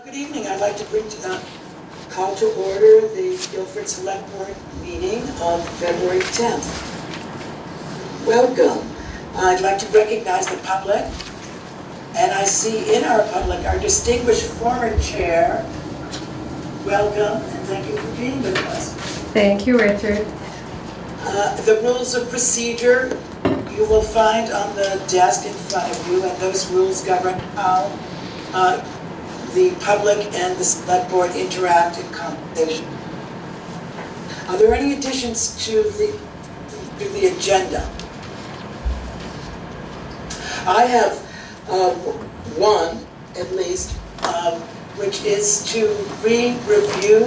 Good evening. I'd like to call to order the Guilford Selectboard Meeting of February 10th. Welcome. I'd like to recognize the public, and I see in our public our distinguished former chair. Welcome, and thank you for being with us. Thank you, Richard. The rules of procedure you will find on the desk in front of you, and those rules govern how the public and the select board interact in conversation. Are there any additions to the agenda? I have one, at least, which is to re-review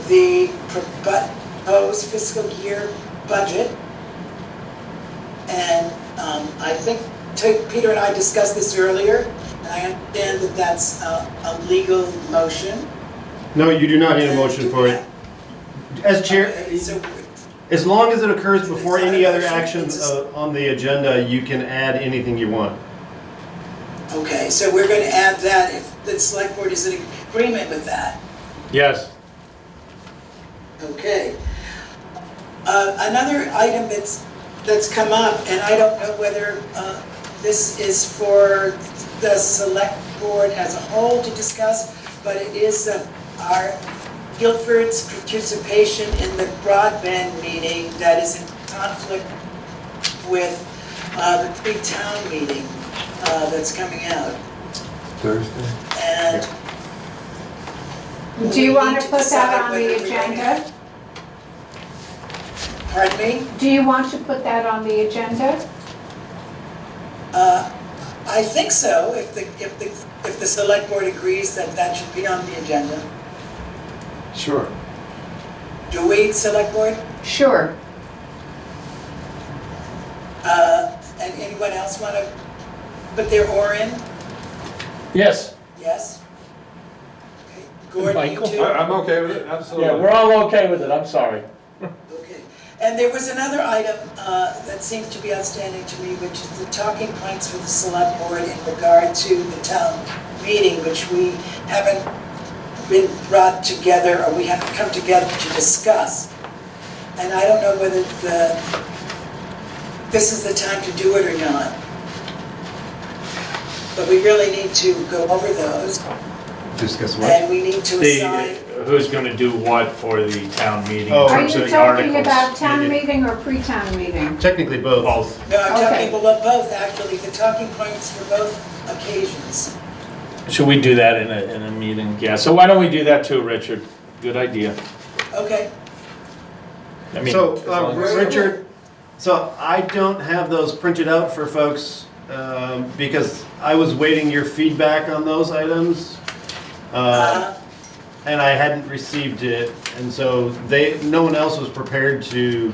the proposed fiscal year budget. And I think Peter and I discussed this earlier. I understand that that's a legal motion. No, you do not need a motion for it. As chair, Okay, so as long as it occurs before any other actions on the agenda, you can add anything you want. okay, so we're going to add that if the select board is in agreement with that. Yes. Okay. Another item that's come up, and I don't know whether this is for the select board as a whole to discuss, but it is our Guilford's participation in the broadband meeting that is in conflict with the pre-town meeting that's coming out. Thursday. And Do you we want need to put decide that on the whether we're going agenda? Pardon me? Do you want to put that on the agenda? I think so, if the select board agrees that that should be on the agenda. Sure. Do we, select board? Sure. And anyone else want to put their oar in? Yes. Yes? Okay. Gordon, you Michael? too? I'm okay with it, absolutely. Yeah, we're all okay with it, I'm sorry. Okay. And there was another item that seems to be outstanding to me, which is the talking points for the select board in regard to the town meeting, which we haven't been brought together, or we haven't come together to discuss. And I don't know whether this is the time to do it or not. But we really need to go over those, Discuss what? and we need to assign. Who's gonna do what for the town meeting Oh. in Are terms you of the talking articles? about town meeting or pre-town meeting? Technically both. Both. No, I'm Okay. talking about both, actually, the talking points for both occasions. Should we do that in a meeting? Yeah, so why don't we do that too, Richard? Good idea. Okay, I mean, So, as long as- Richard, so I don't have those printed out for folks because I was waiting your feedback on those items. And I hadn't received it, and so no one else was prepared to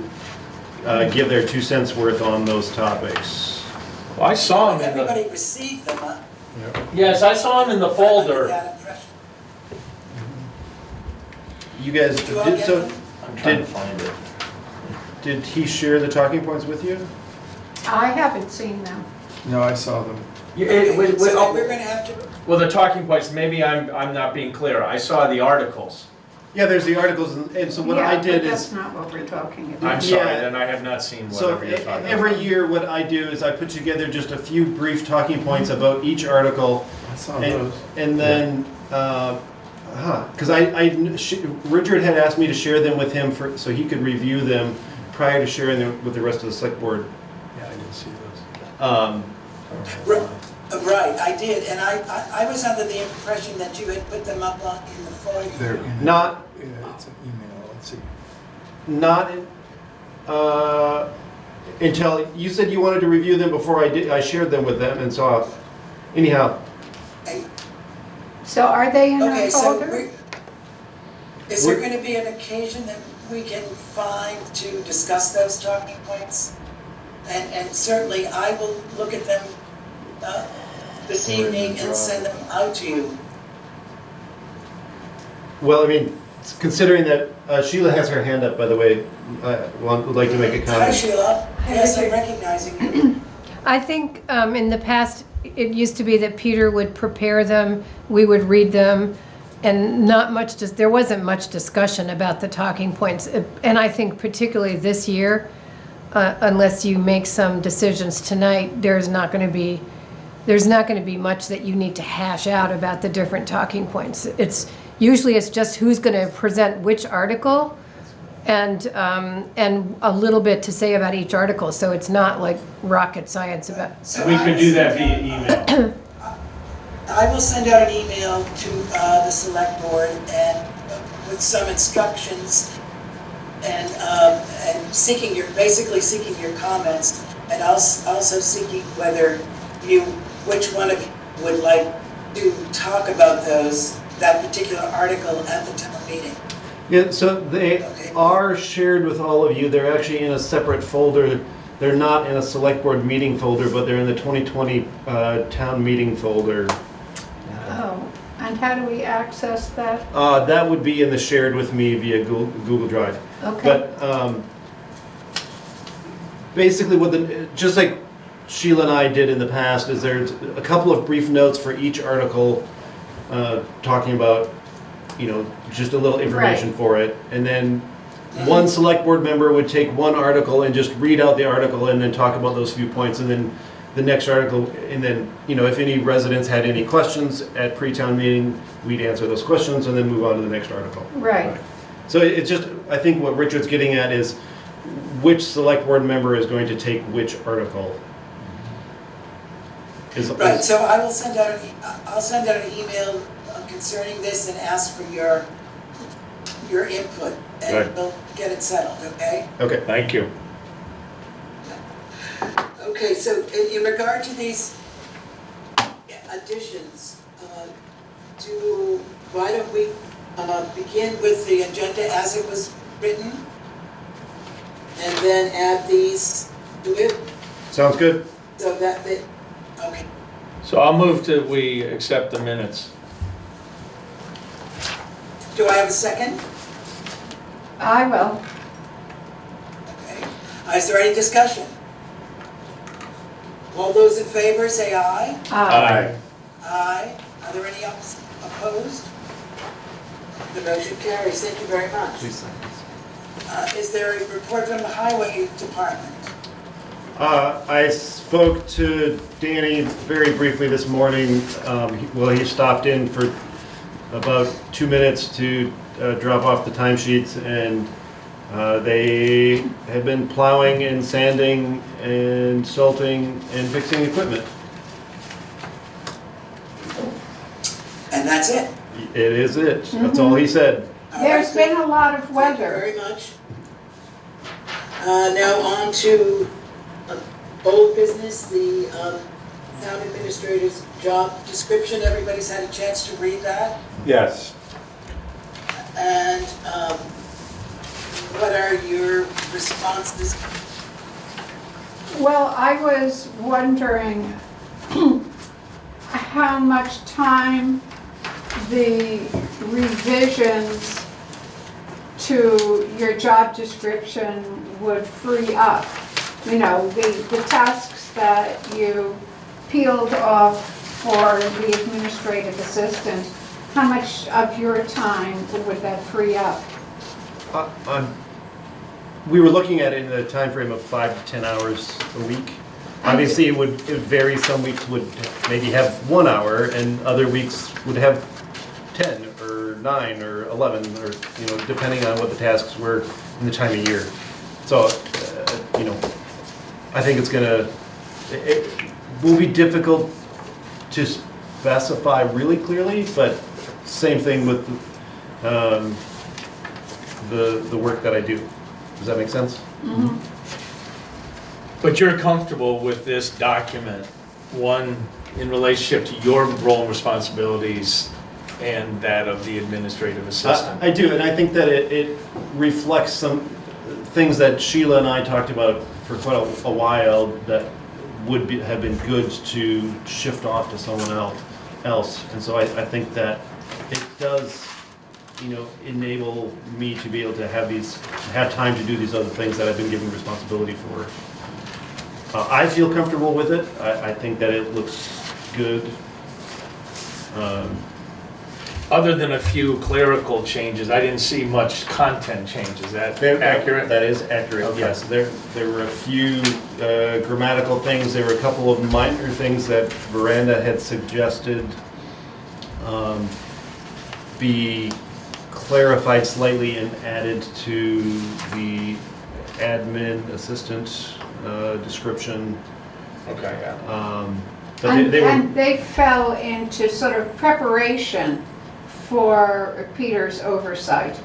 give their 2 cents worth on those topics. Well, I saw him in the, everybody received them, huh? yes, I saw him in the I folder. get that impression. You guys, Did you all get them? I'm trying to find it. did he share the talking points with you? I haven't seen them. No, I saw them. Okay, so then we're gonna have to, Well, the talking points, maybe I'm not being clear. I saw the articles. Yeah, there's the articles, and so what I Yeah, did but that's is, not what we're talking about. I'm sorry, Yeah. then I have not seen so whatever you're talking about. every year what I do is I put together just a few brief talking points about each article, I saw and, those. and then, because Richard had asked me to share them with him so he could review them prior to sharing them with the rest of the select board. Yeah, I didn't see those. right, I did, and I was under the impression that you had put them up in the foyer. They're in. Not- Yeah, it's an email, let's see. Not until you said you wanted to review them before I shared them with them, and so anyhow, So are they in our Okay, so folder? is there gonna be an occasion that we can find to discuss those talking points? And certainly I will look at them this evening and send them out to you. well, I mean, considering that Sheila has her hand up, by the way, would like to make a Hi comment. Sheila, yes, I'm recognizing you. I think in the past, it used to be that Peter would prepare them, we would read them, and there wasn't much discussion about the talking points. And I think particularly this year, unless you make some decisions tonight, there's not going to be much that you need to hash out about the different talking points. It's just who's going to present which article, and a little bit to say about each article. So it's not like rocket science about. So We I could will do that send via out- email. I will send out an email to the select board and with some instructions and basically seeking your comments, and also seeking which one of you would like to talk about that particular article at the town meeting. Yeah, so they Okay. are shared with all of you. They're actually in a separate folder. They're not in a select board meeting folder, but they're in the 2020 town meeting folder. Oh, and how do we access that? That would be in the shared with me via Google Drive. Okay. But basically, just like Sheila and I did in the past, is there's a couple of brief notes for each article, talking about, just a little information for it, and then one select board member would take one article and just read out the article and then talk about those few points, and then the next article, and then, if any residents had any questions at pre-town meeting, we'd answer those questions and then move on to the next article. Right. So it's just, I think what Richard's getting at is which select board member is going to take which article. Right, so I'll send out an email concerning this and ask for your input, and Right. we'll get it settled, okay? Okay. Thank you. Okay, so in regard to these additions, why don't we begin with the agenda as it was written, and then add these to it, Sounds good. so that okay. So I'll move to, we accept the minutes. Do I have a second? I will. Okay. Is there any discussion? All those in favor say aye. Aye. Are there any opposed? The motion carries. Thank you very much. Please sign this. Is there a report from the highway department? I spoke to Danny very briefly this morning. He stopped in for about 2 minutes to drop off the timesheets, and they have been plowing and sanding and salting and fixing equipment. And that's it. It is it. That's all he said. There's been a lot of Thank you weather. very much. Now on to old business, the town administrator's job description. Everybody's had a chance to read that. Yes. And what are your responses? Well, I was wondering how much time the revisions to your job description would free up. The tasks that you peeled off for the administrative assistant, how much of your time would that free up? We were looking at it in a time frame of 5 to 10 hours a week. Obviously, it would vary. Some weeks would maybe have 1 hour, and other weeks would have 10 or 9 or 11, or depending on what the tasks were in the time of year. So, I think it will be difficult to specify really clearly, but same thing with the work that I do. Does that make sense? Mm-hmm. But you're comfortable with this document, one, in relationship to your role and responsibilities and that of the administrative assistant? I do, and I think that it reflects some things that Sheila and I talked about for quite a while that have been good to shift off to someone else. And so I think that it does, enable me to be able to have time to do these other things that I've been given responsibility for. I feel comfortable with it. I think that it looks good. Other than a few clerical changes, I didn't see much content change. Is that accurate? That is accurate, Okay. yes. There were a few grammatical things, there were a couple of minor things that Veranda had suggested be clarified slightly and added to the admin assistant description. Okay, yeah. But And they were, and they fell into sort of preparation for Peter's oversight.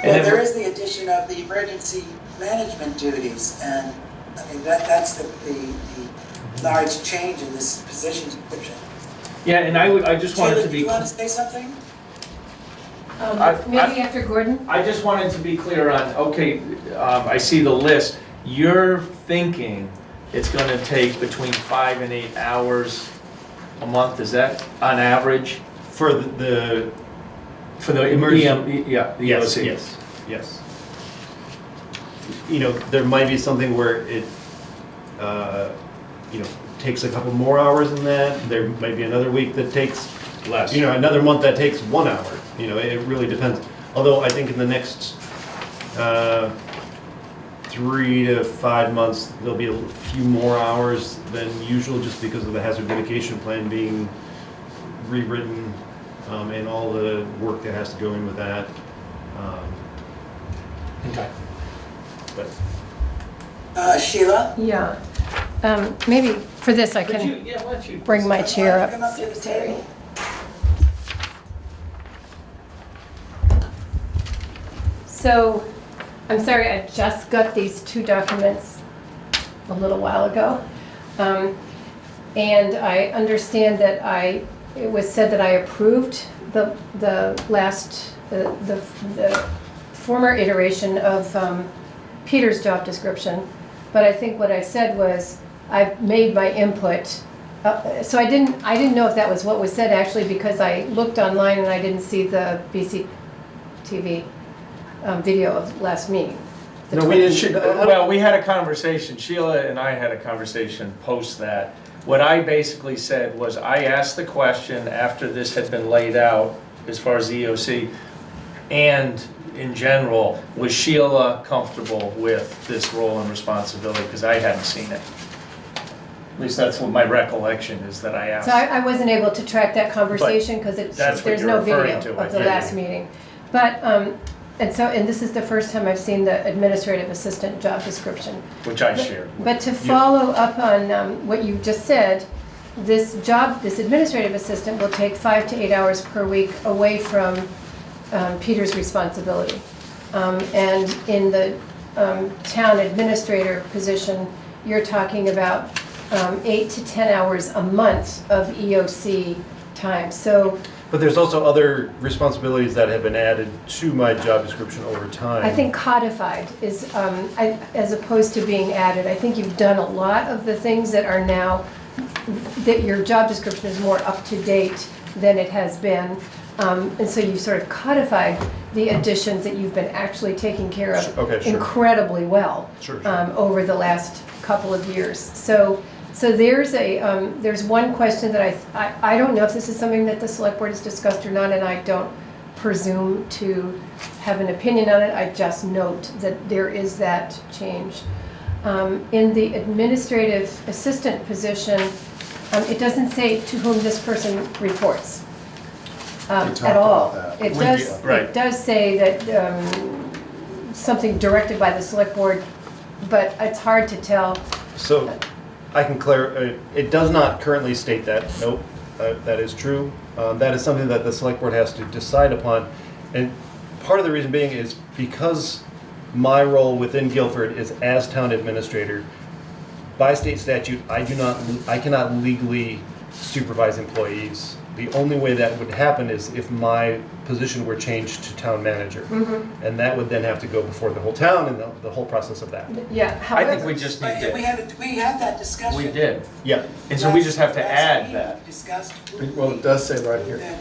Well, there is the addition of the emergency management duties, and I mean, that's the large change in this position description. Yeah, and I just wanted Sheila, to do be, you want to say something? Maybe after Gordon? I just wanted to be clear on, okay, I see the list. You're thinking it's gonna take between 5 and 8 hours a month, is that on average? for the For the Emergency- yeah, the yes, EOC. yes. You know, there might be something where it, you know, takes a couple more hours than that. There might be another week that takes, Less. you know, another month that takes 1 hour. You know, it really depends. Although I think in the next 3 to 5 months, there'll be a few more hours than usual just because of the hazard mitigation plan being rewritten and all the work that has to go in with that. Okay. But Sheila? Yeah. Maybe for this I Could you, can yeah, why don't you? bring my chair up. Come up to the table. So, I'm sorry, I just got these two documents a little while ago. And I understand that it was said that I approved the former iteration of Peter's job description. But I think what I said was, I've made my input. So I didn't know if that was what was said actually, because I looked online and I didn't see the BCTV video of last meeting. The No, we 20 didn't. Well, we had a conversation, Sheila and I had a conversation post that. What I basically said was, I asked the question after this had been laid out, as far as the EOC, and in general, was Sheila comfortable with this role and responsibility? Because I hadn't seen it. At least that's what my recollection is, that I asked. So I wasn't able to track that conversation because that's what there's you're no referring video to, I of the think. last meeting. But, and this is the first time I've seen the administrative assistant job description. Which I shared. But to follow up on what you just said, this administrative assistant will take 5 to 8 hours per week away from Peter's responsibility. And in the town administrator position, you're talking about 8 to 10 hours a month of EOC time. So But there's also other responsibilities that have been added to my job description over time. I think codified is, as opposed to being added, I think you've done a lot of the things that are now, that your job description is more up to date than it has been. And so you've sort of codified the additions that you've been actually taking care of Okay, sure. incredibly well Sure. over the last couple of years. So there's one question that I don't know if this is something that the select board has discussed or not, and I don't presume to have an opinion on it. I just note that there is that change. In the administrative assistant position, it doesn't say to whom this person reports at all. It does say that something directed by the select board, but it's hard to tell. So I can clarify, it does not currently state that, nope, that is true. That is something that the select board has to decide upon. And part of the reason being is because my role within Guilford is as town administrator, by state statute, I cannot legally supervise employees. The only way that would happen is if my position were changed to town manager. And that would then have to go before the whole town and the whole process of that. Yeah, I think however, we just Right, need and to, we had that discussion. we did. Yeah, And so we just have to Last add meeting, that. we discussed who Well, it does say right here. that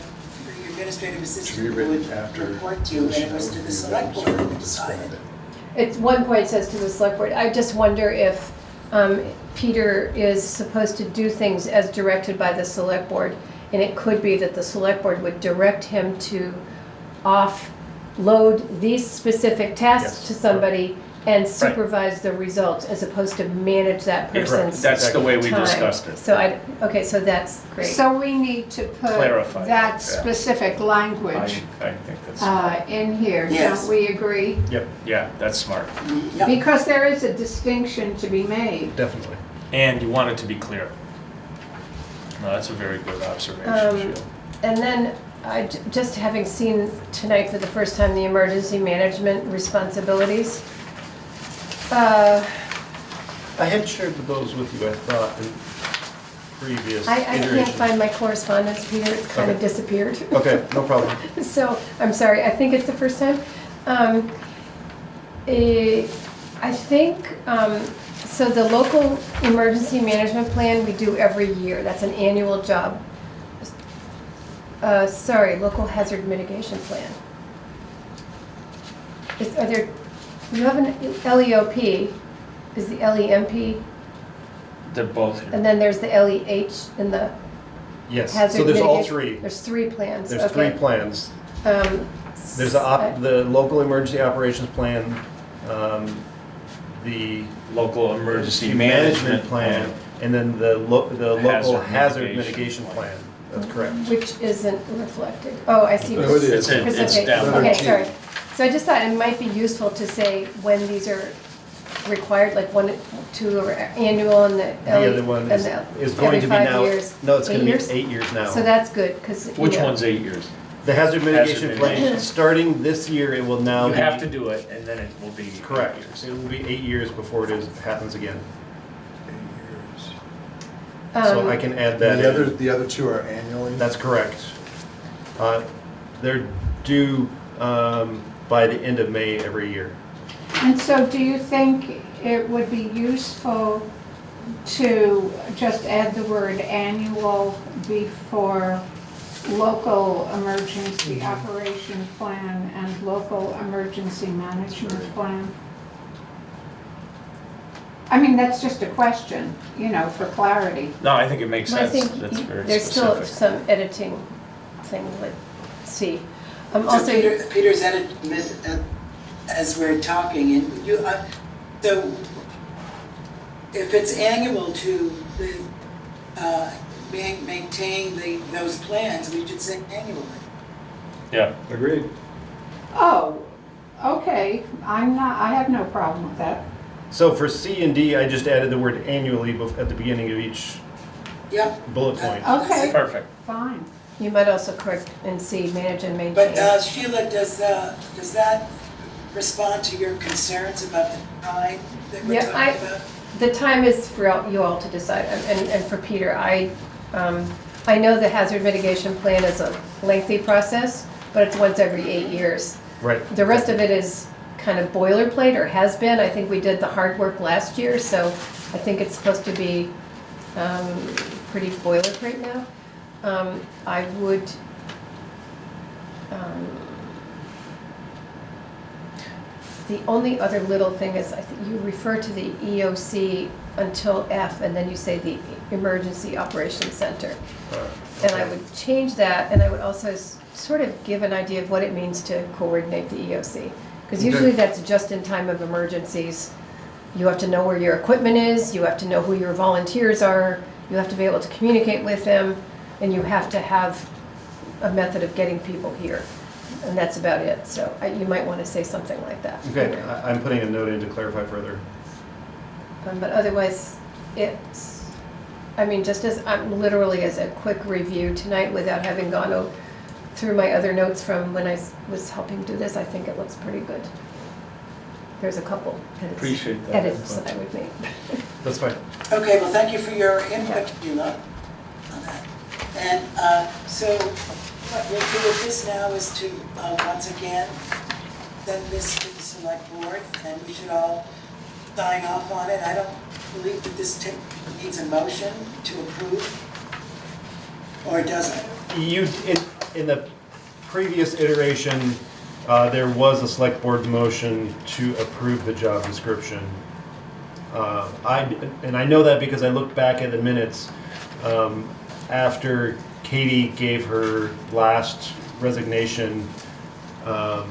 your administrative To be assistant written would after. report to, and it was to the select board who decided. at one point it says to the select board, I just wonder if Peter is supposed to do things as directed by the select board, and it could be that the select board would direct him to offload these specific tasks Yes. to somebody and supervise the results, as opposed to manage that person's That's the way we time. discussed it. So okay, so that's great. So we need to put Clarify that that, yeah. specific language I think that's, in here, Yes. don't we agree? Yep, yeah, that's smart. Yep. Because there is a distinction to be made. definitely. And you want it to be clear. No, that's a very good observation, Sheila. And then, just having seen tonight for the first time the emergency management responsibilities, I had shared those with you, I thought, in previous I can't iterations. find my correspondence, Peter, it's kind of Okay. disappeared. Okay, no problem. So, I'm sorry, I think it's the first time. I think, so the local emergency management plan we do every year, that's an annual job. Local hazard mitigation plan. You have an LEOP, is the LEMP, They're both here. and then there's the LEH in the Yes, hazard so there's all mitigation- three. There's 3 plans, There's 3 okay. plans. Um, There's the local emergency operations plan, the Local emergency management plan. and then the local Hazard hazard mitigation mitigation plan. That's correct. Which isn't reflected. Oh, I see. Oh, it is. It's Okay, down. okay, sorry. So I just thought it might be useful to say when these are required, like 1, 2 are annual and the The other one is going to be every 5 now, years. no, it's going to be 8 years? 8 years now. So that's good, because. Which one's 8 years? The hazard mitigation plan, mitigation. starting this year, it will now You be. have to do it, and then it will be 8 Correct. years. It will be 8 years before it happens again. Um, So I can add that in. The other two are annually? That's correct. They're due by the end of May every year. And so do you think it would be useful to just add the word annual before local emergency operation plan and local emergency management plan? I mean, that's just a question, for clarity. No, I think it makes I sense. think That's very there's still specific. some editing thing, let's see. So Also, Peter's edit, as we're talking, and so if it's annual to maintain those plans, we should say annually. Yeah, Agreed. Oh, okay, I have no problem with that. So for C and D, I just added the word annually at the beginning of each Yep. bullet point. Okay, perfect. fine. you might also correct and see, manage and maintain. But Sheila, does that respond to your concerns about the time that we're Yeah, talking about? The time is for you all to decide, and for Peter, I know the hazard mitigation plan is a lengthy process, but it's once every 8 years. Right. The rest of it is kind of boilerplate, or has been. I think we did the hard work last year, so I think it's supposed to be pretty boilerplate now. I would, the only other little thing is, I think you refer to the EOC until F, and then you say the Emergency Operations Center. And I would change that, and I would also sort of give an idea of what it means to coordinate the EOC. Because usually that's just in time of emergencies. You have to know where your equipment is, you have to know who your volunteers are, you have to be able to communicate with them, and you have to have a method of getting people here. And that's about it, so you might want to say something like that. Okay, I'm putting a note in to clarify further. But otherwise, it's, I mean, just as, I'm literally as a quick review tonight without having gone through my other notes from when I was helping do this, I think it looks pretty good. There's a couple Appreciate that edits input. that I would make. That's fine. Okay, well, thank you for your input, Sheila, on that. And so what we'll do with this now is to, once again, send this to the select board, and we should all sign off on it. I don't believe that this needs a motion to approve, or does it? In the previous iteration, there was a select board motion to approve the job description. I know that because I looked back at the minutes after Katie gave her last resignation. I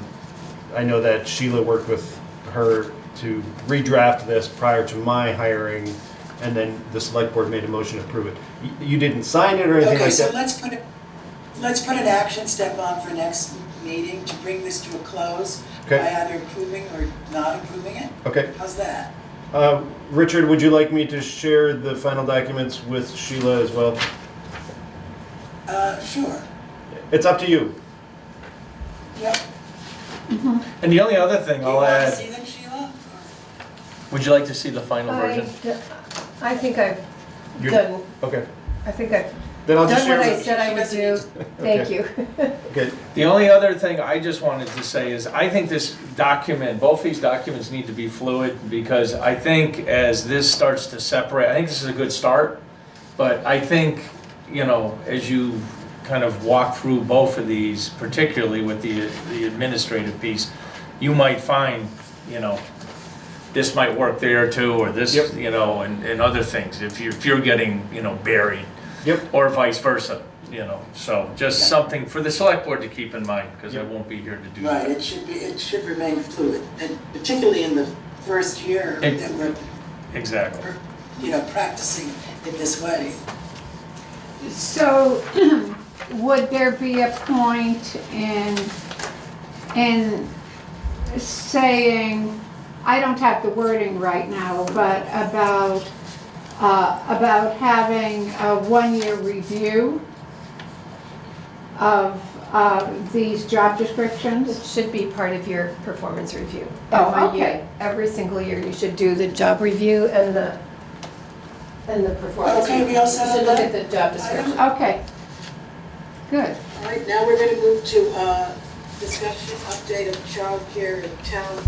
know that Sheila worked with her to redraft this prior to my hiring, and then the select board made a motion to approve it. You didn't sign it or anything Okay, like so that? let's put an action step on for next meeting to bring this to a close by Okay. either approving or not approving it. Okay. How's that? Richard, would you like me to share the final documents with Sheila as well? Sure. It's up to you. Yep. And the only other thing Do you I'll want to add, see them, Sheila? would you like to see the final version? I think I've You're- done, Okay. I think I've Then I'll just done what share. I said I would do. Thank Okay. you. Okay. The only other thing I just wanted to say is, I think this document, both these documents need to be fluid, because I think as this starts to separate, I think this is a good start, but I think, you know, as you kind of walk through both of these, particularly with the administrative piece, you might find, you know, this might work there too, or this, Yep. you know, and other things, if you're getting, you know, buried. Yep. Or vice versa, you know, so just something for the select board to keep in mind, because I won't be here to do Right, that. it should remain fluid, and particularly in the first year It- that we're, Exactly. practicing in this way. So, would there be a point in saying, I don't have the wording right now, but about having a one-year review of these job It descriptions? should be part of your performance review. Oh, Every year, okay. every single year, you should do the job review and the performance Okay, review. we all set You should on look that? at the job description. Okay, good. All right, now we're gonna move to discussion update of childcare and town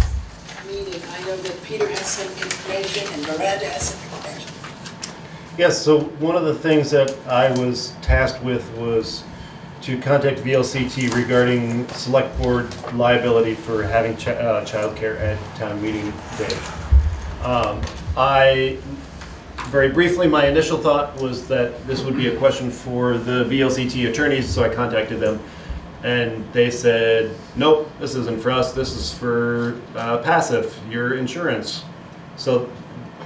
meeting. I know that Peter has some information and Miranda has some information. Yes, so one of the things that I was tasked with was to contact VLCT regarding select board liability for having childcare at town meeting day. Very briefly, my initial thought was that this would be a question for the VLCT attorneys, so I contacted them. And they said, nope, this isn't for us, this is for Passive, your insurance. So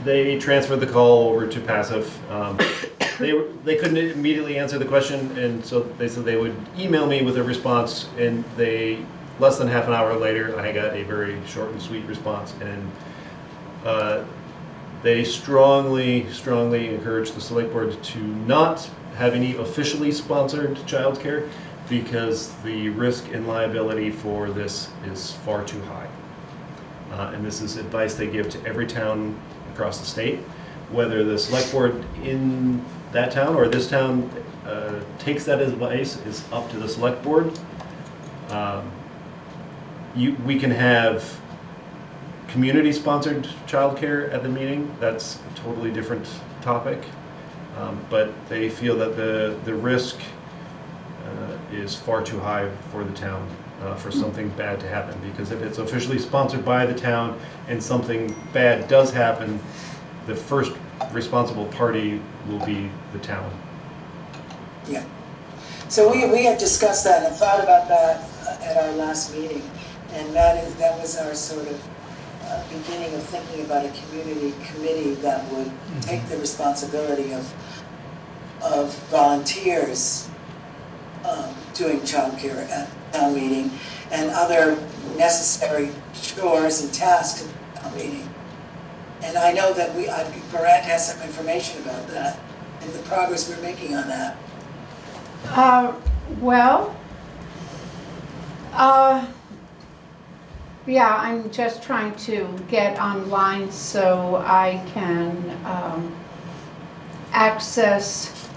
they transferred the call over to Passive. They couldn't immediately answer the question, and so they said they would email me with a response, and less than half an hour later, I got a very short and sweet response. And they strongly encourage the select board to not have any officially sponsored childcare, because the risk and liability for this is far too high. And this is advice they give to every town across the state. Whether the select board in that town or this town takes that advice is up to the select board. We can have community-sponsored childcare at the meeting. That's a totally different topic. But they feel that the risk is far too high for the town for something bad to happen. Because if it's officially sponsored by the town and something bad does happen, the first responsible party will be the town. Yeah. So we had discussed that and thought about that at our last meeting. And that was our sort of beginning of thinking about a community committee that would take the responsibility of volunteers doing childcare at town meeting and other necessary chores and tasks at town meeting. And I know that Brad has some information about that and the progress we're making on that. Yeah, I'm just trying to get online so I can access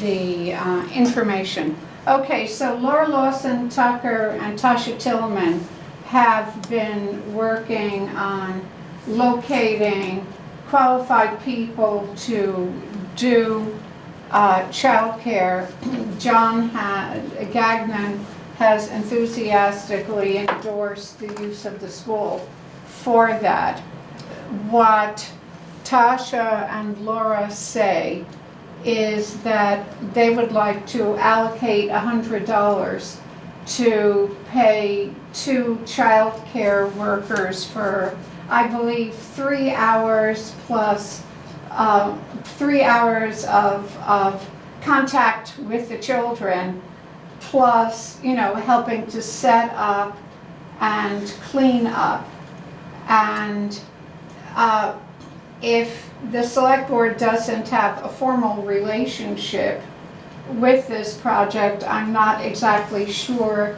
the information. Okay, so Laura Lawson Tucker and Tasha Tillman have been working on locating qualified people to do childcare. John Gagnon has enthusiastically endorsed the use of the school for that. What Tasha and Laura say is that they would like to allocate $100 to pay 2 childcare workers for, I believe, 3 hours plus 3 hours of contact with the children, plus, you know, helping to set up and clean up. And if the select board doesn't have a formal relationship with this project, I'm not exactly sure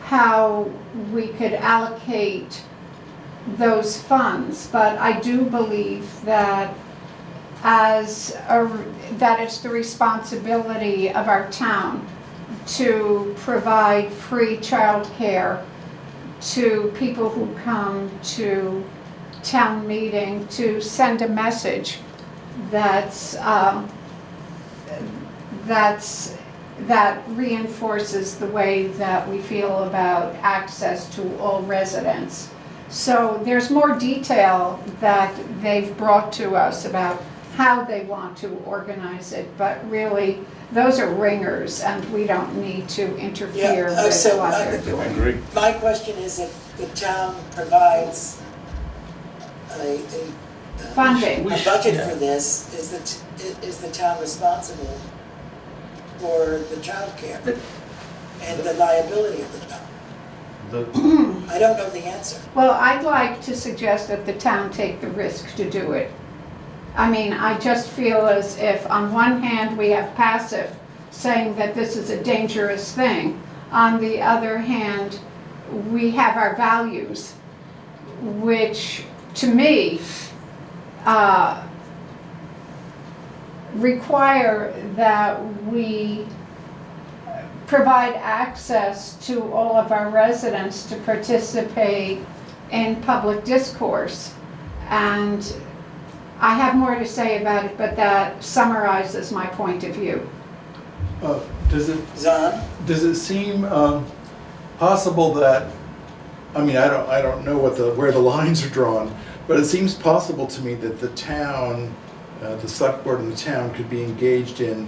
how we could allocate those funds, but I do believe that that it's the responsibility of our town to provide free childcare to people who come to town meeting, to send a message that reinforces the way that we feel about access to all residents. So there's more detail that they've brought to us about how they want to organize it, but really, those are ringers, and we don't need to interfere with so, what they're I doing. agree. My question is if the town provides a Funding. a budget for this, is the town responsible for the childcare and the liability of the town? I don't know the answer. Well, I'd like to suggest that the town take the risk to do it. I mean, I just feel as if on one hand we have passive saying that this is a dangerous thing. On the other hand, we have our values, which to me require that we provide access to all of our residents to participate in public discourse. And I have more to say about it, but that summarizes my point of view. Does Zahn? it seem possible that, I mean, I don't know where the lines are drawn, but it seems possible to me that the town, the select board in the town could be engaged in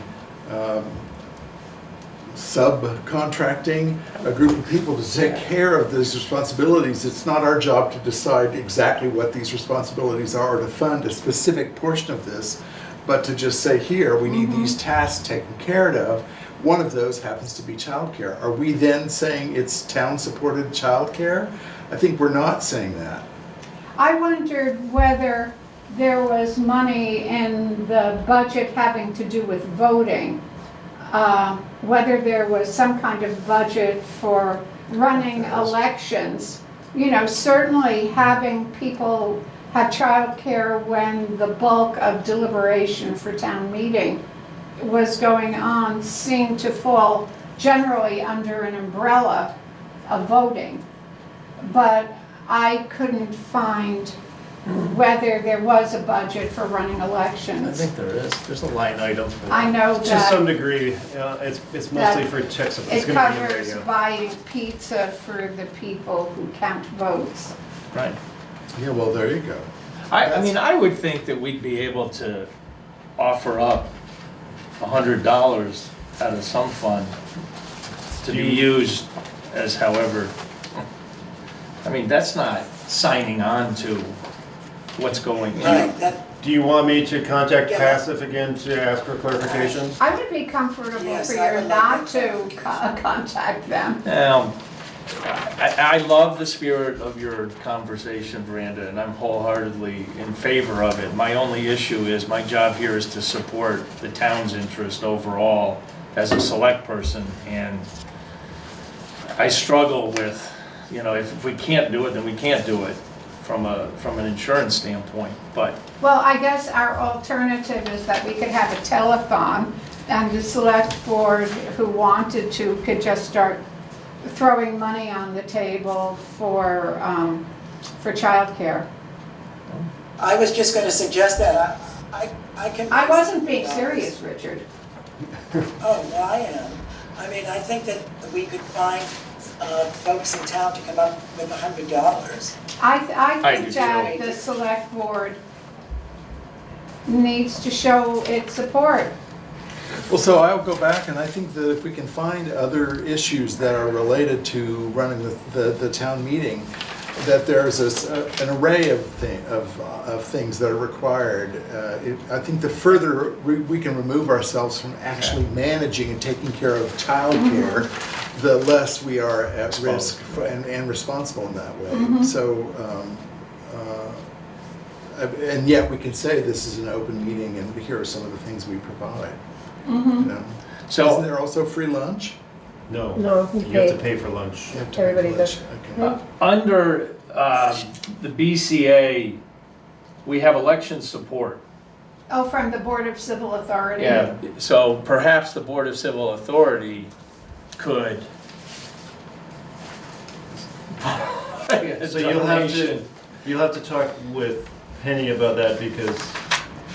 subcontracting a group of people to take care of these responsibilities. It's not our job to decide exactly what these responsibilities are or to fund a specific portion of this, but to just say, here, we need these tasks taken care of. One of those happens to be childcare. Are we then saying it's town-supported childcare? I think we're not saying that. I wondered whether there was money in the budget having to do with voting, whether there was some kind of budget for running elections. You know, certainly having people have childcare when the bulk of deliberation for town meeting was going on seemed to fall generally under an umbrella of voting. But I couldn't find whether there was a budget for running elections. I think there is. There's a line item for that. I know To some that degree, it's mostly for checks. It's it gonna be in there, covers yeah. buying pizza for the people who count votes. Right. Yeah, well, there you go. I mean, I would think that we'd be able to offer up $100 out of some fund to be used as however. I mean, that's not signing on to what's going on. Right, Do you want me to contact Yeah. Passive again to ask for clarification? I would be comfortable Yes, for I you would not like to that. contact them. I love the spirit of your conversation, Miranda, and I'm wholeheartedly in favor of it. My only issue is my job here is to support the town's interest overall as a select person, and I struggle with, you know, if we can't do it, then we can't do it from an insurance standpoint, but Well, I guess our alternative is that we could have a telethon, and the select board who wanted to could just start throwing money on the table for childcare. I was just gonna suggest that, I can. I wasn't being serious, Richard. Oh, well, I am. I mean, I think that we could find folks in town to come up with $100. I I think do that too. the select board needs to show its support. Well, so I'll go back, and I think that if we can find other issues that are related to running the town meeting, that there's an array of things that are required. I think the further we can remove ourselves from actually managing and taking care of childcare, the less we are at risk and responsible in that way. So, and yet we can say this is an open meeting, and here are some of the things we provide. You know? So- Isn't there also free lunch? No. No, you You have to pay. pay for lunch. You have to pay Everybody lunch. does. Okay. Under the BCA, we have election support. Oh, from the Board of Civil Authority? Yeah, so perhaps the Board of Civil Authority could. So you'll have to talk with Penny about that, because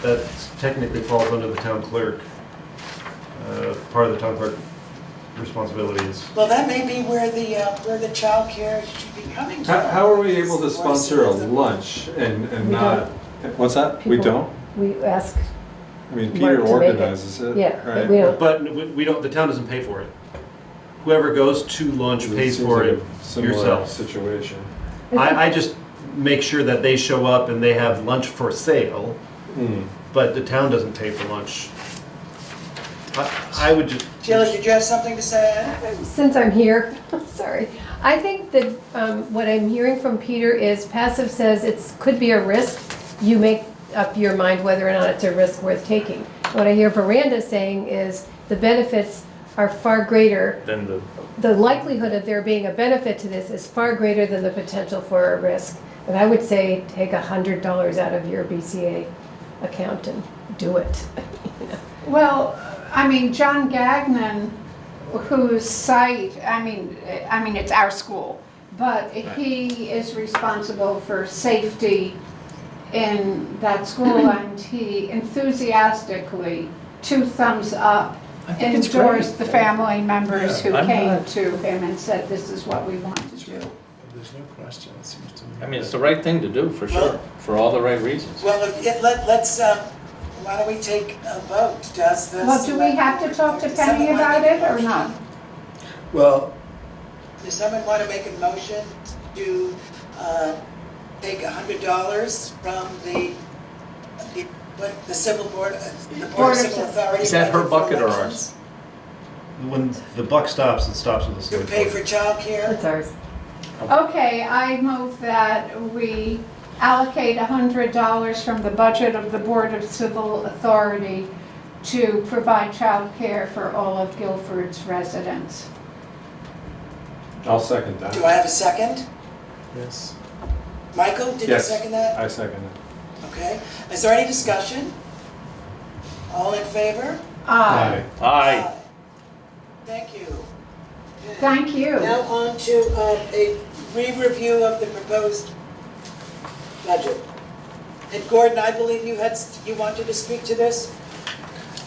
that technically falls under the town clerk, part of the town clerk responsibilities. Well, that may be where the childcare should be coming from. How are we able to Is sponsor a voice of- lunch and We not, what's that? We People- don't? We ask, I mean, Mark Peter to make it. organizes it, yeah, right? we don't, But we don't, the town doesn't pay for it. Whoever goes to lunch pays for it Similar yourself. situation. I just make sure that they show up and they have lunch for sale, but the town doesn't pay for lunch. I would just. Sheila, did you have something to say? since I'm here, sorry. I think that what I'm hearing from Peter is passive says it could be a risk. You make up your mind whether or not it's a risk worth taking. What I hear Veranda saying is the benefits are far greater. Then The likelihood of there being a benefit to this is far greater than the potential for a risk. And I would say take $100 out of your BCA account and do it. Well, I mean, John Gagnon, whose site, I mean, it's our school, but he is responsible for safety in that school, and he enthusiastically, 2 thumbs up, I think it's great. endorsed the family members who I'm came glad. to him and said, this is what we want to do. There's no question, it seems to me. I mean, it's the right thing to do, for sure, for all the right reasons. Well, let's, why don't we take a vote? Does the Well, do we have to talk to Penny about it or not? Well, Does someone want to make a motion to take $100 from the civil board, the Board of Civil Authority? Is that her budget for bucket or elections? When the buck stops, it stops with the To select pay board. for childcare? That's ours. Okay, I move that we allocate $100 from the budget of the Board of Civil Authority to provide childcare for all of Guilford's residents. I'll second Do that. I have a second? yes. Michael, did you Yes. second that? I second it. Okay. Is there any discussion? All in favor? Aye. Aye. Thank you. Thank you. Now on to a re-review of the proposed budget. And Gordon, I believe you wanted to speak to this?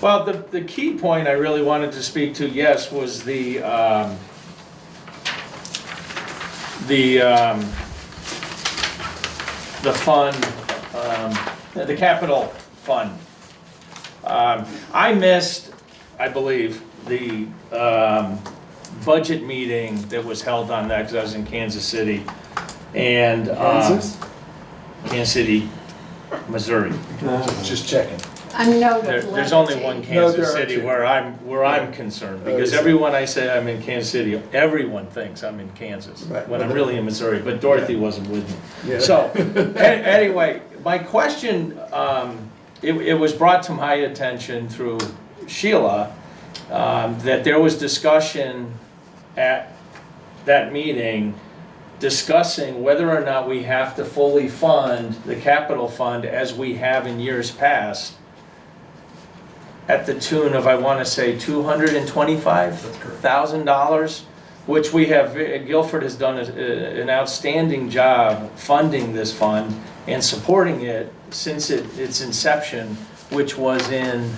Well, the key point I really wanted to speak to, yes, was the fund, the capital fund. I missed, I believe, the budget meeting that was held on that, because I was in Kansas City. And Kansas? Kansas City, Missouri. Just checking. A note There- of There's only levity. one No, Kansas there are City two. where I'm concerned, because everyone I say I'm in Kansas City, everyone thinks I'm in Kansas, Right. when I'm really in Missouri, but Dorothy wasn't with me. Yeah. So, anyway, my question, it was brought to my attention through Sheila, that there was discussion at that meeting discussing whether or not we have to fully fund the capital fund as we have in years past, at the tune of, I want to say, $225,000, which we have, Guilford has done an outstanding job funding this fund and supporting it since its inception, which was in,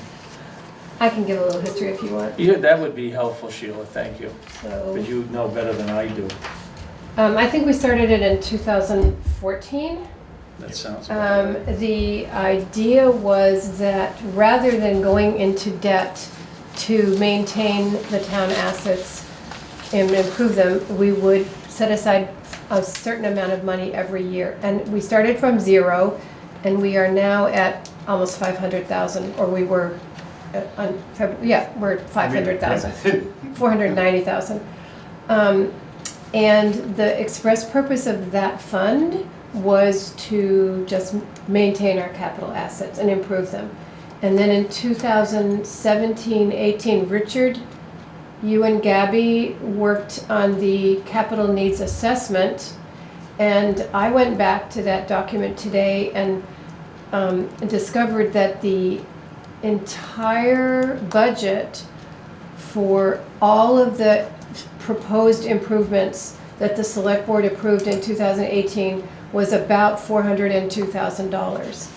I can give a little history if you want. that would be helpful, Sheila, thank you, So, because you know better than I do. I think we started it in 2014. That sounds about right. The idea was that rather than going into debt to maintain the town assets and improve them, we would set aside a certain amount of money every year. And we started from zero, and we are now at almost 500,000, or we were, we're at 500,000, 490,000. And the express purpose of that fund was to just maintain our capital assets and improve them. And then in 2017-18, Richard, you and Gabby worked on the capital needs assessment, and I went back to that document today and discovered that the entire budget for all of the proposed improvements that the select board approved in 2018 was about $402,000.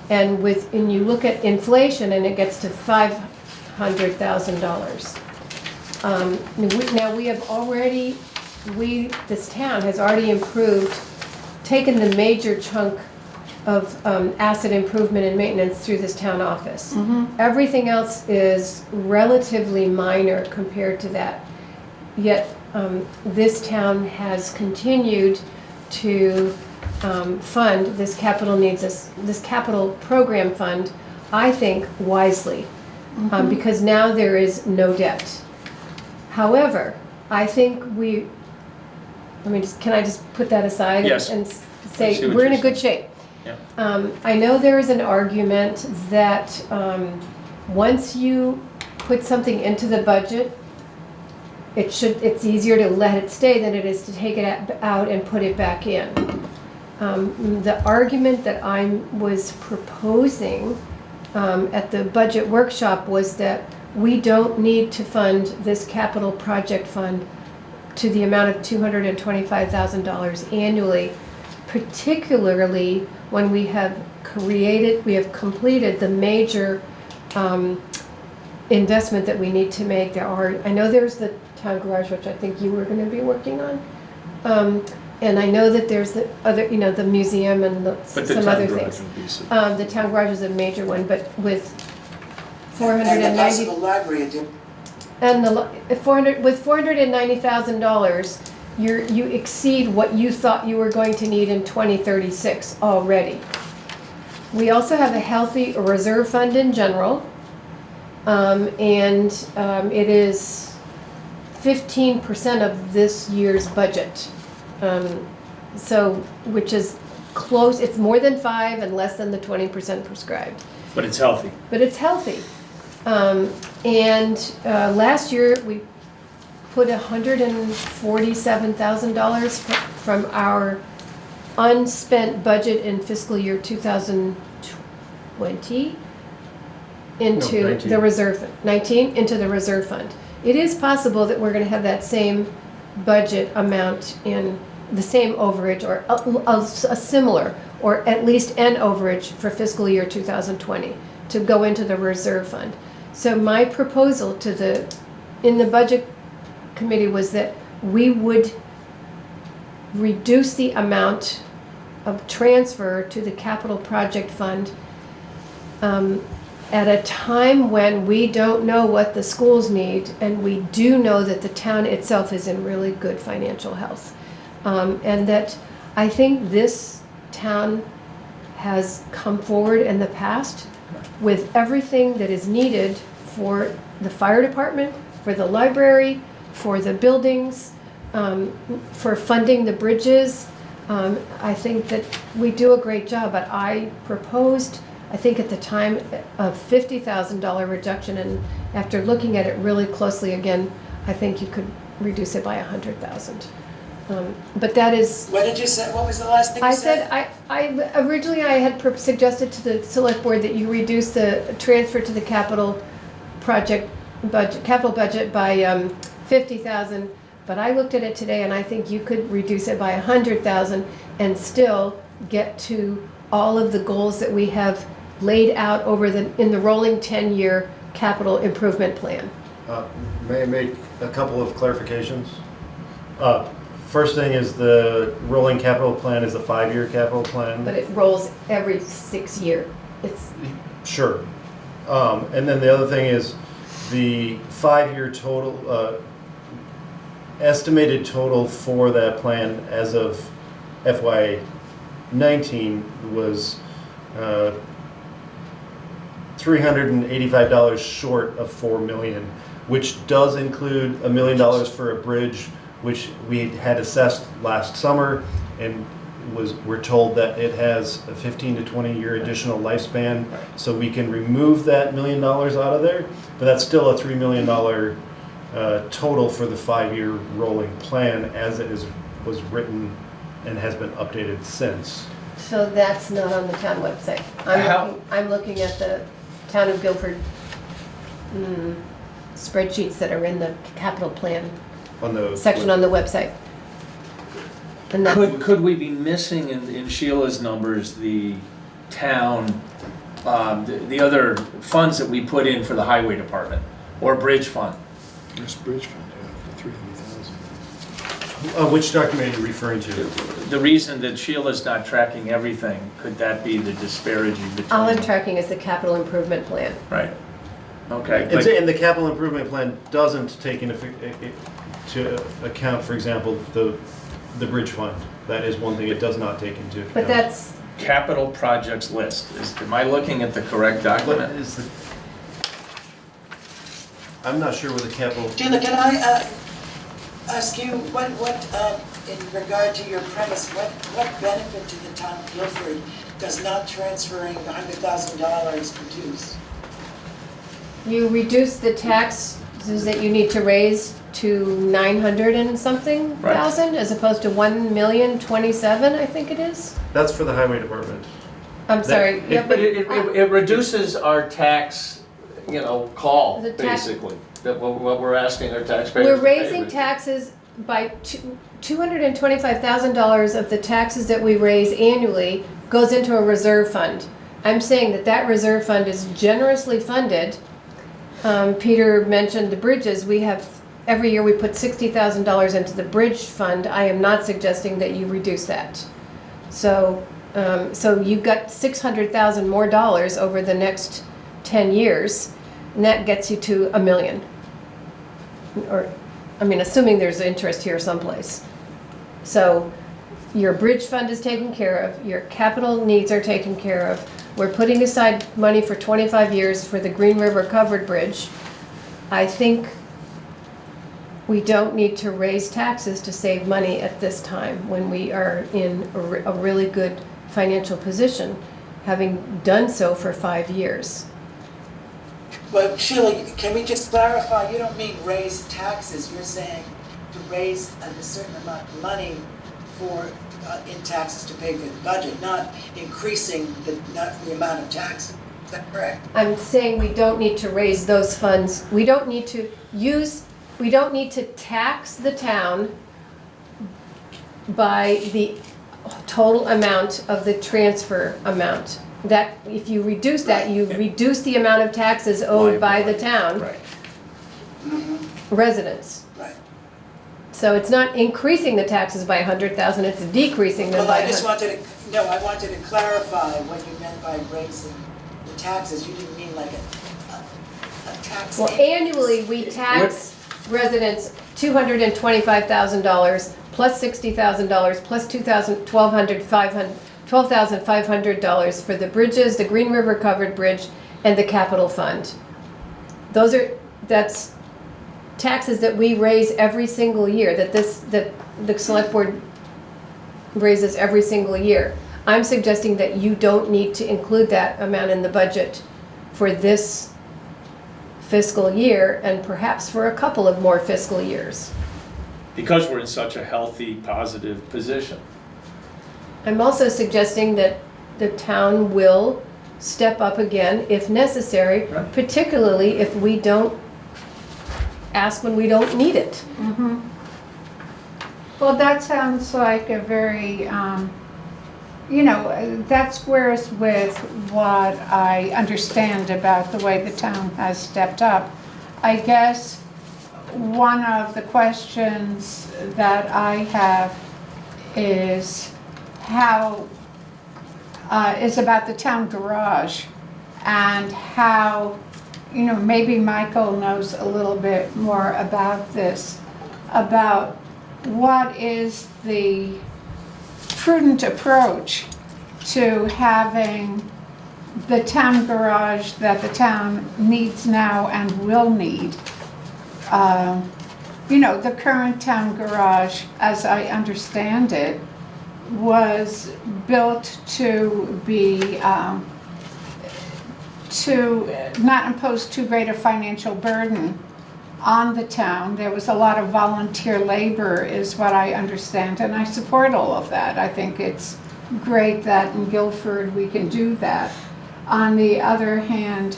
And when you look at inflation, and it gets to $500,000. Now we have already, this town has already taken the major chunk of asset improvement and maintenance through this town office. Everything else is relatively minor compared to that. Yet this town has continued to fund this capital program fund, I think wisely, because now there is no debt. However, I think can I just put that aside? Yes. And I say see what we're in a you're good shape? Yeah. I know there is an argument that once you put something into the budget, it's easier to let it stay than it is to take it out and put it back in. The argument that I was proposing at the budget workshop was that we don't need to fund this capital project fund to the amount of $225,000 annually, particularly when we have completed the major investment that we need to make. I know there's the town garage, which I think you were going to be working on. And I know that there's the other, the museum and some other things. The town garage is a major one, but with And the possible library, with $490,000, you exceed what you thought you were going to need in 2036 already. We also have a healthy reserve fund in general, and it is 15% of this year's budget. Which is close, it's more than 5 and less than the 20% prescribed. But it's healthy. Last year, we put $147,000 from our unspent budget in fiscal year 2020 into the reserve, 19, into the reserve fund. It is possible that we're gonna have that same budget amount in the same overage, or a similar, or at least an overage for fiscal year 2020 to go into the reserve fund. So my proposal in the budget committee was that we would reduce the amount of transfer to the capital project fund at a time when we don't know what the schools need, and we do know that the town itself is in really good financial health. And that I think this town has come forward in the past with everything that is needed for the fire department, for the library, for the buildings, for funding the bridges. I think that we do a great job, but I proposed, I think at the time, a $50,000 reduction, and after looking at it really closely again, I think you could reduce it by $100,000. But that is. What did you say? What was the last thing you said? Originally I had suggested to the select board that you reduce the transfer to the capital budget by 50,000. But I looked at it today and I think you could reduce it by 100,000 and still get to all of the goals that we have laid out in the rolling 10-year capital improvement plan. May I make a couple of clarifications? first thing is the rolling capital plan is a 5-year capital plan. But it rolls every 6 year. It's, Sure. And then the other thing is the 5-year total, estimated total for that plan as of FY19 was $385 short of 4 million, which does include $1 million for a bridge, which we had assessed last summer, and we're told that it has a 15 to 20 year additional lifespan, so we can remove that $1 million out of there, but that's still a $3 million total for the 5-year rolling plan as it was written and has been updated since. so that's not on the town website. I'm looking at the town of Guilford spreadsheets that are in the capital plan On the section on the website. And that's, Could we be missing in Sheila's numbers the town, the other funds that we put in for the highway department or bridge fund? There's bridge fund, for 300,000. which document are you referring to? The reason that Sheila's not tracking everything, could that be the disparity between? all I'm tracking is the capital improvement plan. Right, okay. And the capital improvement plan doesn't take into account, for example, the bridge fund. That is one thing it does not take into account. But that's, Capital projects list, am I looking at the correct What document? is the? I'm not sure what the capital. Sheila, can I ask you, what, in regard to your premise, what benefit to the town of Guilford does not transferring the $100,000 produce? you reduce the taxes that you need to raise to 900 and something Right. thousand, as opposed to 1,027,000, I think it is. That's for the highway department. I'm sorry. It- yeah, But it reduces our tax, call, The tax- basically, that what we're asking our taxpayers. We're to pay. raising taxes by $225,000 of the taxes that we raise annually goes into a reserve fund. I'm saying that reserve fund is generously funded. Peter mentioned the bridges. We have, every year we put $60,000 into the bridge fund. I am not suggesting that you reduce that. So you've got $600,000 more dollars over the next 10 years, and that gets you to $1 million. Or, assuming there's interest here someplace. So your bridge fund is taken care of, your capital needs are taken care of. We're putting aside money for 25 years for the Green River Covered Bridge. I think we don't need to raise taxes to save money at this time when we are in a really good financial position, having done so for 5 years. Well, Sheila, can we just clarify, you don't mean raise taxes, you're saying to raise a certain amount of money in taxes to pay for the budget, not increasing the amount of taxes. Is that correct? I'm saying we don't need to raise those funds. We don't need to tax the town by the total amount of the transfer amount. That, if you reduce that, you reduce the amount of taxes owed by the town Right. residents. Right. So it's not increasing the taxes by 100,000, it's decreasing them Well, by I just 100. I wanted to clarify what you meant by raising the taxes. You didn't mean like a tax. Well, increase. annually, we tax residents $225,000 plus $60,000 plus $12,500 for the bridges, the Green River Covered Bridge, and the capital fund. That's taxes that we raise every single year, that the select board raises every single year. I'm suggesting that you don't need to include that amount in the budget for this fiscal year and perhaps for a couple of more fiscal years. Because we're in such a healthy, positive position. I'm also suggesting that the town will step up again if necessary, Right. particularly if we don't ask when we don't need it. well, that sounds like a very, that squares with what I understand about the way the town has stepped up. I guess one of the questions that I have is is about the town garage and how, maybe Michael knows a little bit more about this, about what is the prudent approach to having the town garage that the town needs now and will need. The current town garage, as I understand it, was built to be, to not impose too great a financial burden on the town. There was a lot of volunteer labor, is what I understand, and I support all of that. I think it's great that in Guilford we can do that. On the other hand,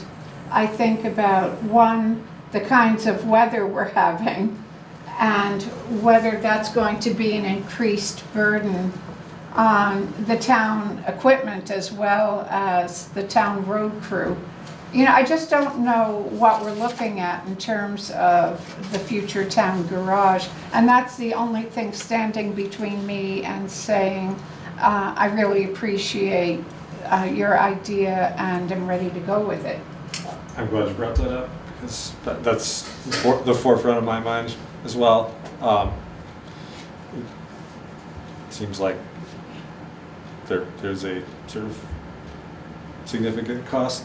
I think about, one, the kinds of weather we're having and whether that's going to be an increased burden on the town equipment as well as the town road crew. I just don't know what we're looking at in terms of the future town garage. And that's the only thing standing between me and saying, I really appreciate your idea and am ready to go with it. I'm glad you brought that up, because that's the forefront of my mind as well. It seems like there's a sort of significant cost,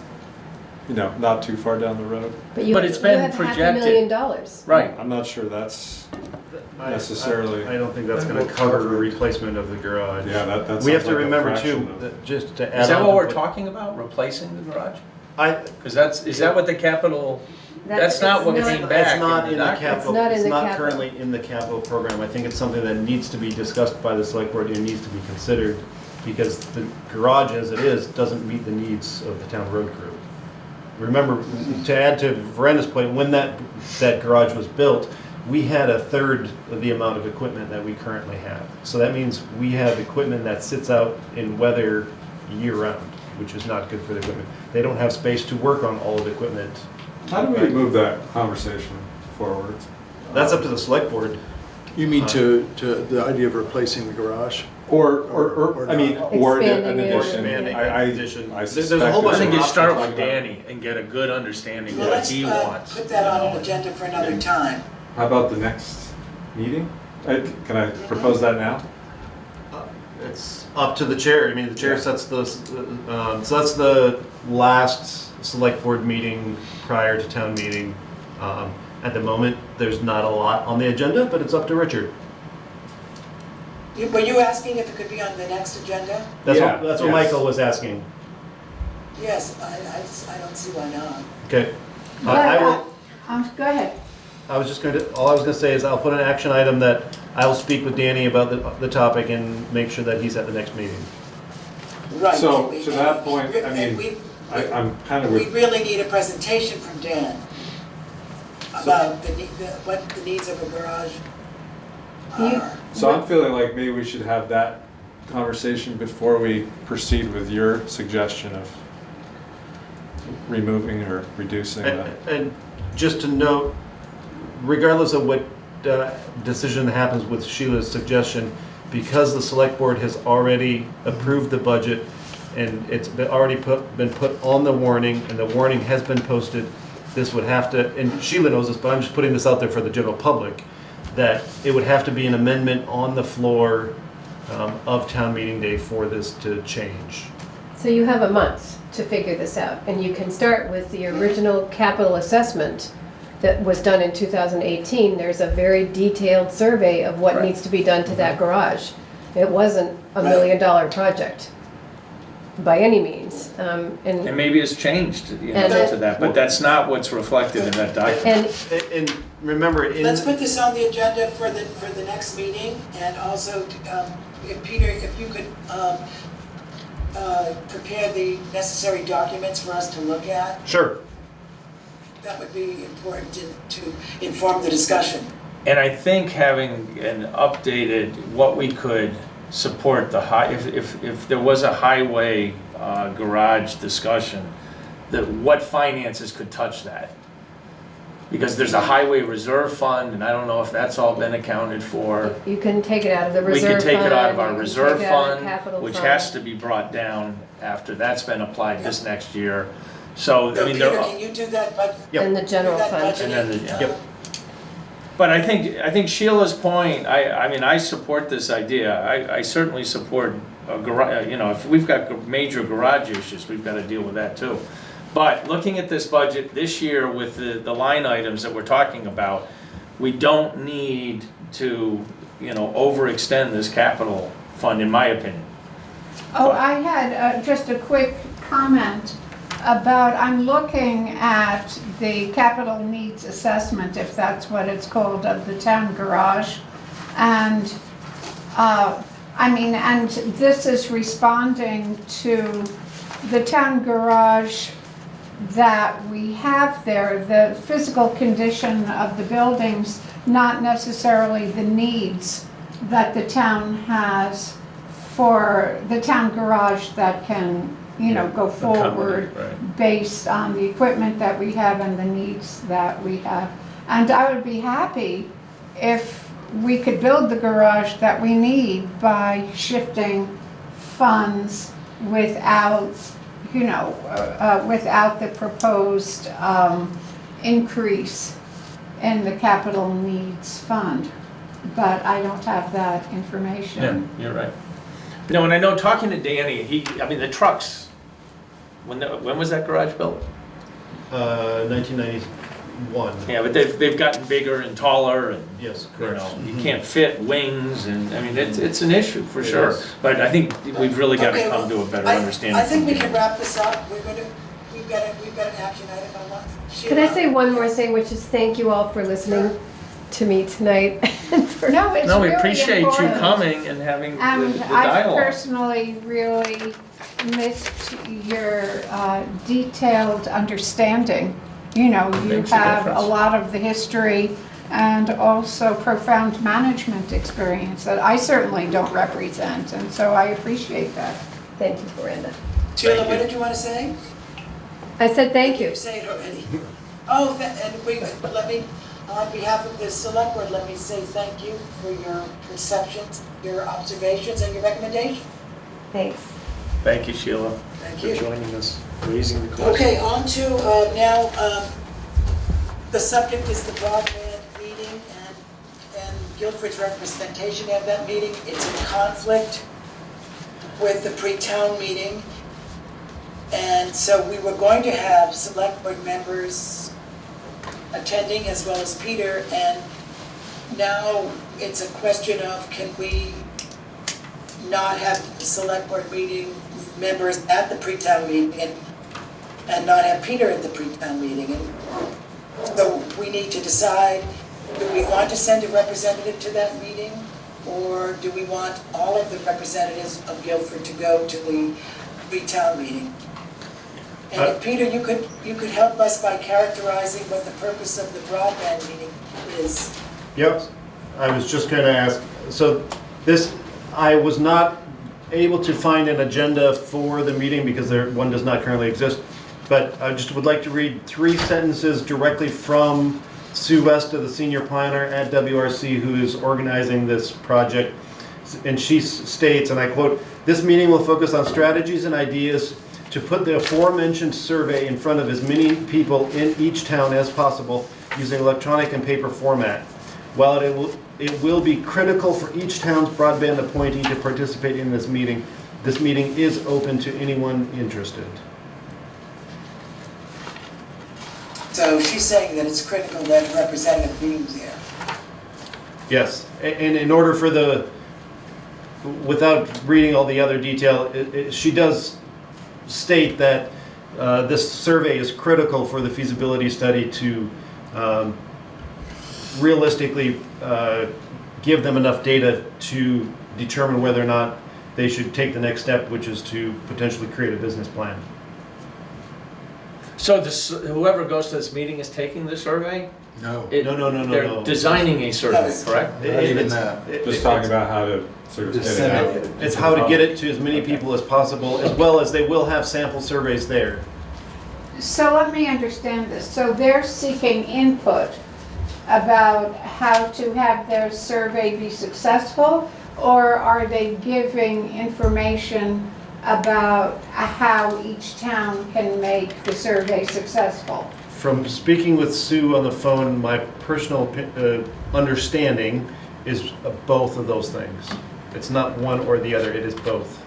not too far down the road. But it's been you have projected. $500,000. Right. I'm not sure that's necessarily. I don't think that's gonna cover the replacement of the garage. Yeah, that We have sounds to like a remember fraction too, of- that just to add on. Is that to what we're talking about, replacing the garage? Because is that what the capital, that's not what came back. It's not in the document. capital, not in it's the not capital. currently in the capital program. I think it's something that needs to be discussed by the select board and needs to be considered, because the garage as it is doesn't meet the needs of the town road crew. Remember, to add to Veranda's point, when that garage was built, we had a third of the amount of equipment that we currently have. So that means we have equipment that sits out in weather year-round, which is not good for the equipment. They don't have space to work on all of the equipment. How do we move that conversation forward? That's up to the select board. You mean to the idea of replacing the garage? Or I mean, or an Expanding it. addition. Expanding I addition. I There's a suspect whole I bunch there's think you of start like with that. Danny and get a good understanding of Well, what let's he wants. put that on an agenda for another time. How about the next meeting? Can I propose that now? It's up to the chair. I mean, the chair sets the, so that's the last select board meeting prior to town meeting. At the moment, there's not a lot on the agenda, but it's up to Richard. Were you asking if it could be on the next agenda? That's Yeah, what, that's what yes. Michael was asking. Yes, I don't see why not. Okay. I will, Go ahead. I was just going to, all I was going to say is I'll put an action item that I will speak with Danny about the topic and make sure that he's at the next meeting. Right. So, and we- to that and point, we- I and mean, we- I'm kind of We with, really need a presentation from Dan about what the needs of a garage are. so I'm feeling like maybe we should have that conversation before we proceed with your suggestion of removing or reducing the. And just to note, regardless of what decision happens with Sheila's suggestion, because the select board has already approved the budget and it's already been put on the warning and the warning has been posted, this would have to, and Sheila knows this, but I'm just putting this out there for the general public, that it would have to be an amendment on the floor of town meeting day for this to change. So you have a month to figure this out, and you can start with the original capital assessment that was done in 2018. There's a very detailed survey of what Right. needs to be done to that garage. It wasn't $1 million project by any means. And maybe it's changed And to that, but that's not what's reflected in that document. And And remember, Let's put this on the agenda for the next meeting, and also, if Peter, if you could prepare the necessary documents for us to look at, sure. that would be important to inform the discussion. And I think having an updated, what we could support the if there was a highway garage discussion, that what finances could touch that. because there's a highway reserve fund, and I don't know if that's all been accounted for. You can take it out of the We reserve fund. could take it out of our you can reserve take it out of fund, capital which fund. has to be brought down after that's been applied this next year. So, I So mean, Peter, there can you do that, but? Yep. And the general do that fund. budgeting, And then the- Yep. But I think Sheila's point, I mean, I support this idea. I certainly support a garage, you know, if we've got major garage issues, we've got to deal with that too. But looking at this budget this year with the line items that we're talking about, we don't need to, you know, overextend this capital fund, in my opinion. Oh, I had just a quick comment about, I'm looking at the capital needs assessment, if that's what it's called, of the town garage. And, I mean, and this is responding to the town garage that we have there, the physical condition of the buildings, not necessarily the needs that the town has for the town garage that can, you know, go forward Right. based on the equipment that we have and the needs that we have. And I would be happy if we could build the garage that we need by shifting funds without, you know, without the proposed increase in the capital needs fund. But I don't have that Yeah, information. you're right. No, and I know talking to Danny, I mean, the trucks, when was that garage built? 1991. Yeah, but they've gotten bigger and taller, and, Yes, you correct. know, you can't fit wings, and, I mean, it's an issue for It sure. is. But I think we've really got to Okay, come to a better I understanding. think we from can Danny. wrap this up. We've got an action item on one. Can I say Sheila? one more thing, which is thank you all for listening to me tonight. and for- No, it's No, we really appreciate you important. coming and having the And I dialogue. personally really missed your detailed understanding. You know, you Makes a have a difference. lot of the history and also profound management experience that I certainly don't represent, and so I appreciate that. Thank you, Miranda. Sheila, Thank what you. did you want to say? I said thank you. Say it already. Oh, and let me, on behalf of the select board, let me say thank you for your perceptions, your observations, and your recommendation. Thanks. Thank you, Sheila, Thank for you. joining us, raising the question. Okay, on to now, the subject is the broadband meeting and Guilford's representation at that meeting. It's in conflict with the pre-town meeting. And so we were going to have select board members attending as well as Peter, and now it's a question of can we not have select board meeting members at the pre-town meeting and not have Peter at the pre-town meeting. And so we need to decide, do we want to send a representative to that meeting? Or do we want all of the representatives of Guilford to go to the pre-town meeting? And if, Peter, you could help us by characterizing what the purpose of the broadband meeting is. Yep, I was just going to ask, so this, I was not able to find an agenda for the meeting because one does not currently exist, but I just would like to read 3 sentences directly from Sue West, the senior planner at WRC, who is organizing this project. And she states, and I quote, "This meeting will focus on strategies and ideas to put the aforementioned survey in front of as many people in each town as possible using electronic and paper format. While it will be critical for each town's broadband appointee to participate in this meeting is open to anyone interested." So she's saying that it's critical that a representative be there. Yes, and in order for without reading all the other detail, she does state that this survey is critical for the feasibility study to realistically give them enough data to determine whether or not they should take the next step, which is to potentially create a business plan. So whoever goes to this meeting is taking the survey? No. No. They're designing a survey, Yes. correct? Not even It's- that. Just talking about how to sort of get it out. Disseminate it. It's how to get it to as many people as possible, as well as they will have sample surveys there. So let me understand this. So they're seeking input about how to have their survey be successful, or are they giving information about how each town can make the survey successful? From speaking with Sue on the phone, my personal understanding is both of those things. It's not one or the other, it is both.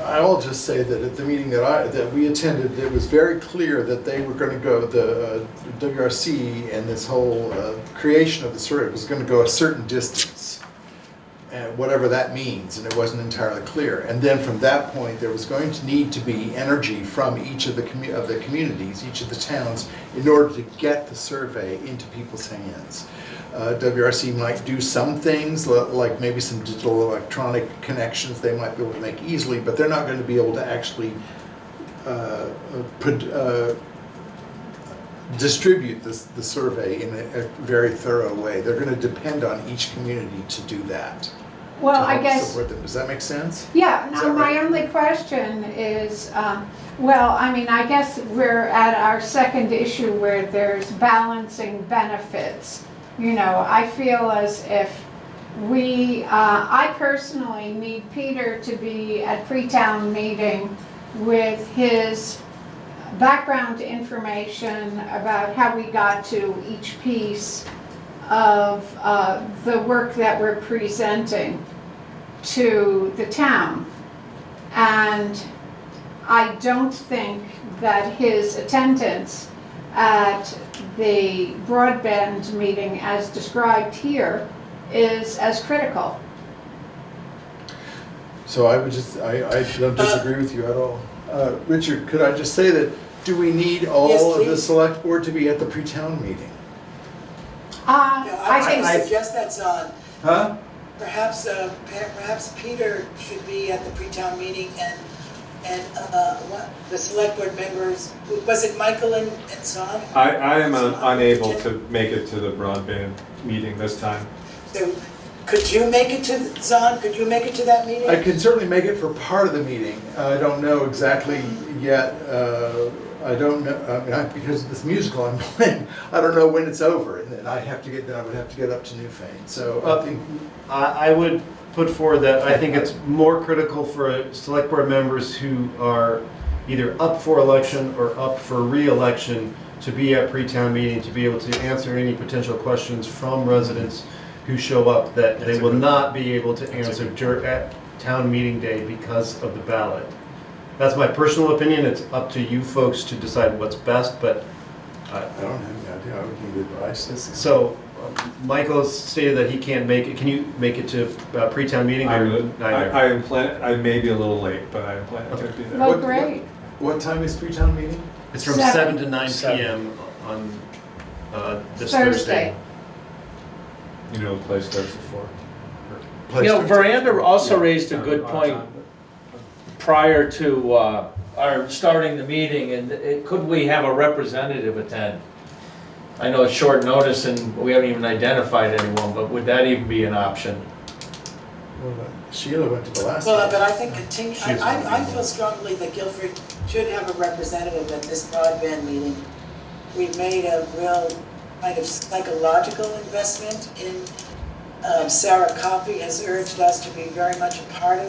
I'll just say that at the meeting that we attended, it was very clear that they were going to go, the WRC and this whole creation of the survey was going to go a certain distance, and whatever that means, and it wasn't entirely clear. And then from that point, there was going to need to be energy from each of the communities, each of the towns, in order to get the survey into people's hands. WRC might do some things, like maybe some digital electronic connections they might be able to make easily, but they're not going to be able to actually distribute the survey in a very thorough way. They're going to depend on each community to do that. Well, to I help guess, support them. Does that make sense? yeah, Is now that my right? only question is, well, I mean, I guess we're at our second issue where there's balancing benefits. You know, I feel as if I personally need Peter to be at pre-town meeting with his background information about how we got to each piece of the work that we're presenting to the town. And I don't think that his attendance at the broadband meeting as described here is as critical. So I would just, I don't disagree with you at all. Richard, could I just say that, do we need all Yes, of the please. select board to be at the pre-town meeting? I think, I suggest that's on. Huh? Perhaps Peter should be at the pre-town meeting and the select board members, was it Michael and Zahn? I am So, unable to make it to the broadband meeting this time. So, could you make it to, Zahn, could you make it to that meeting? I can certainly make it for part of the meeting. I don't know exactly yet. I don't know, I mean, because of this musical I'm playing, I don't know when it's over, and then I would have to get up to Newfane. So I think I would put forward that I think it's more critical for select board members who are either up for election or up for re-election to be at pre-town meeting, to be able to answer any potential questions from residents who show up that they will not be able to answer at town meeting day because of the ballot. That's my personal opinion. It's up to you folks to decide what's best, but I don't have any idea. I would need advice. so Michael stated that he can't make it. Can you make it to pre-town meeting or neither? I may be a little late, but I am planning to be there. well, What- great. What time is pre-town meeting? It's from 7. 7 to 9 7. p.m. on this Thursday. Thursday. You know, the play starts at 4. You know, Veranda also raised a good point prior to our starting the meeting, and could we have a representative attend? I know it's short notice and we haven't even identified anyone, but would that even be an option? Well, Sheila went to the last Well, one. but I think I feel strongly that Guilford should have a representative at this broadband meeting. We've made a real kind of psychological investment in, Sarah Coffey has urged us to be very much a part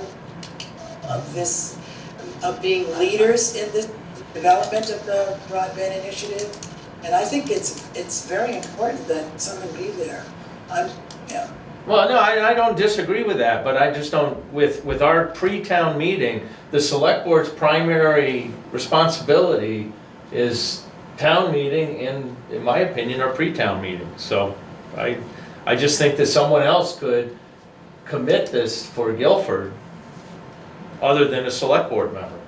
of this, of being leaders in the development of the broadband initiative. And I think it's very important that someone be there. Well, no, I don't disagree with that, but I just don't, with our pre-town meeting, the select board's primary responsibility is town meeting and, in my opinion, our pre-town meeting. So I just think that someone else could commit this for Guilford other than a select board member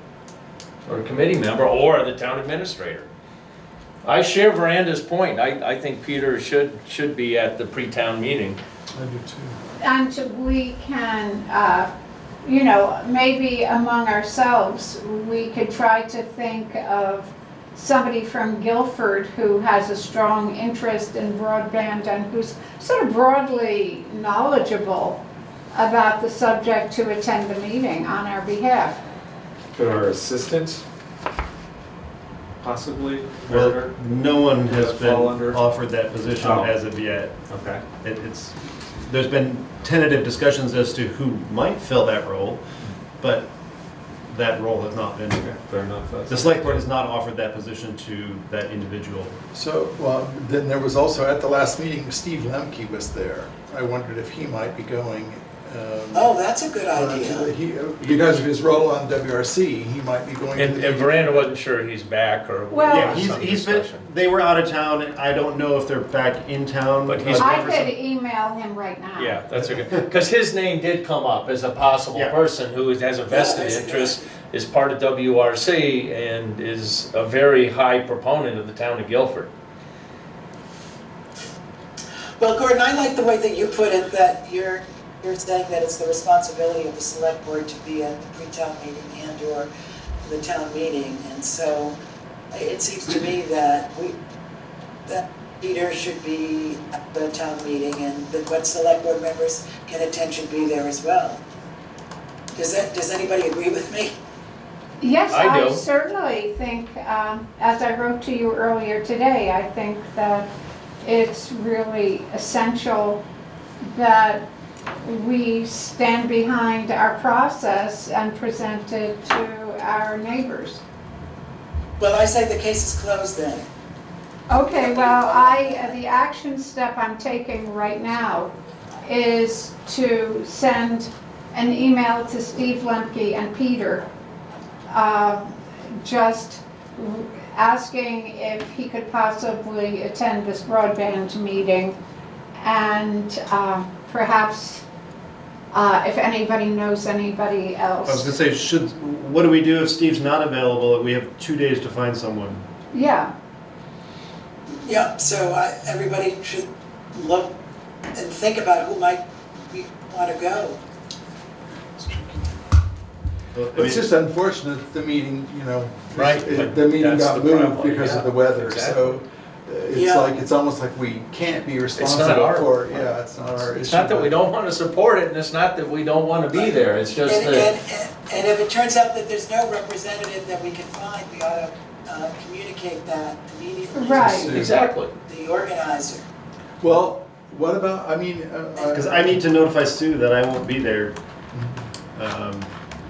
or a committee member or the town administrator. I share Veranda's point. I think Peter should be at the pre-town meeting. I do too. And we can, you know, maybe among ourselves, we could try to think of somebody from Guilford who has a strong interest in broadband and who's sort of broadly knowledgeable about the subject to attend the meeting on our behalf. Could our assistant possibly? Well, no one has been Fall under? offered that position Oh. as of yet. Okay. It's, there's been tentative discussions as to who might fill that role, but that role has not been, Fair enough. That's- the select board has not offered that position to that individual. So, well, then there was also, at the last meeting, Steve Lemke was there. I wondered if he might be going. Oh, that's a good idea. Because of his role on WRC, he might be going. And Veranda wasn't sure he's back or. Well- Yeah, some he's been, discussion. they were out of town, and I don't know if they're back in town. But he's- I could email him right now. Yeah, that's a good, because his name did come up as a possible Yeah. person who has a vested Yeah, interest, is part of WRC, and is a very high proponent of the town of Guilford. Well, Gordon, I like the way that you put it, that you're saying that it's the responsibility of the select board to be at the pre-town meeting and/or the town meeting. And so it seems to me that that Peter should be at the town meeting, and that what select board members can attend should be there as well. Does anybody agree with me? Yes, I I do. certainly think, as I wrote to you earlier today, I think that it's really essential that we stand behind our process and present it to our neighbors. Well, I say the case is closed then. Okay, well, the action step I'm taking right now is to send an email to Steve Lemke and Peter, just asking if he could possibly attend this broadband meeting, and perhaps if anybody knows anybody I was else. gonna say, what do we do if Steve's not available? We have 2 days to find someone. Yeah, Yeah, so everybody should look and think about who might want to go. It's just unfortunate that the meeting, Right, the but meeting that's got the moved problem, because yeah, of the weather. exactly. So Yeah. it's almost like we can't be not responsible our- for it. Yeah, it's not our issue. It's not that we but- don't want to support it, and it's not that we don't want to be there, it's just And, that. and if it turns out that there's no representative that we can find, we ought to communicate that immediately Right. to Exactly. the organizer. Well, what about, Because I need to notify Sue that I won't be there.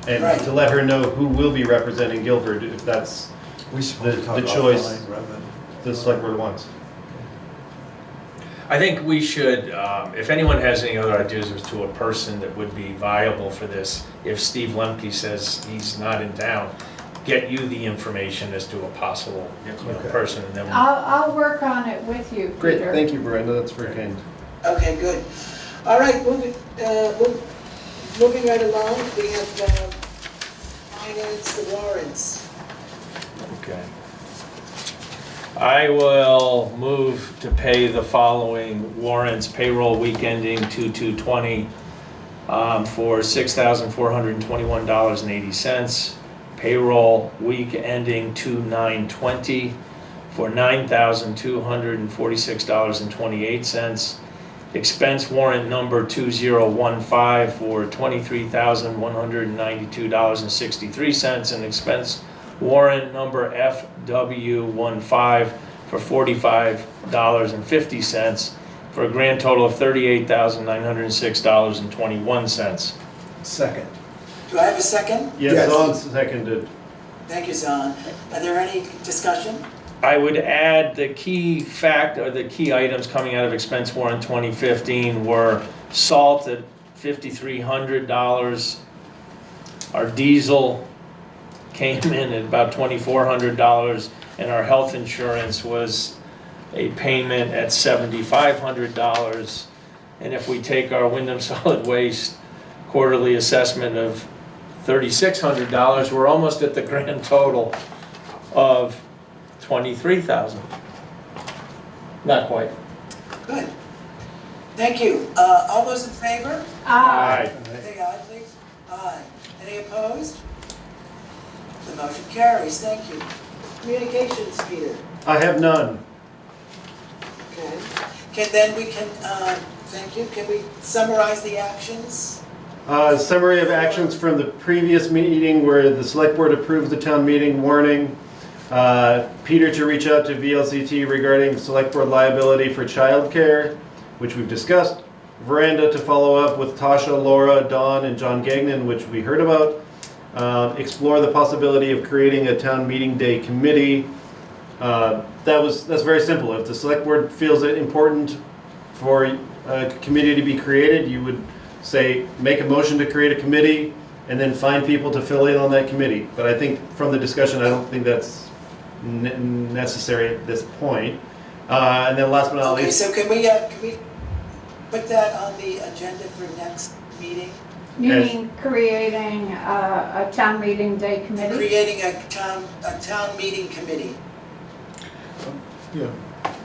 And Right. to let her know who will be representing Guilford, if that's we should the probably talk choice. offline rather than- the select board wants. I think we should, if anyone has any other ideas as to a person that would be viable for this, if Steve Lemke says he's not in town, get you the information as to a possible Okay. person, and then I'll work on it with you, Great, Peter. thank you, Brenda, that's very kind. Okay, good. All right, moving right along, we have finance, the warrants. Okay. I will move to pay the following warrants: payroll week ending 2/2/20 for $6,421.80. Payroll week ending 2/9/20 for $9,246.28. Expense warrant number 2015 for $23,192.63, and expense warrant number FW15 for $45.50, for a grand total of $38,906.21. Second. Do I have a second? Yes, Yes. Zon seconded. Thank you, Zon. Are there any discussion? I would add the key items coming out of expense warrant 2015 were salt at $5,300. Our diesel came in at about $2,400, and our health insurance was a payment at $7,500. And if we take our Wyndham Solid Waste quarterly assessment of $3,600, we're almost at the grand total of $23,000. Not quite. Good. Thank you. All those in favor? Aye. Say aye, please. Aye. Any opposed? The motion carries. Thank you. Communications, Peter. I have none. Okay. Thank you. Can we summarize the actions? Summary of actions from the previous meeting where the select board approved the town meeting warning. Peter to reach out to VLCT regarding select board liability for childcare, which we've discussed. Veranda to follow up with Tasha, Laura, Dawn, and John Gagnon, which we heard about. Explore the possibility of creating a town meeting day committee. That's very simple. If the select board feels it important for a committee to be created, you would say, make a motion to create a committee and then find people to fill in on that committee. But I think from the discussion, I don't think that's necessary at this point. And then last but not Okay, least, so can we put that on the agenda for next meeting? You Yes. mean creating a town meeting day committee? Creating a town meeting committee. Yeah.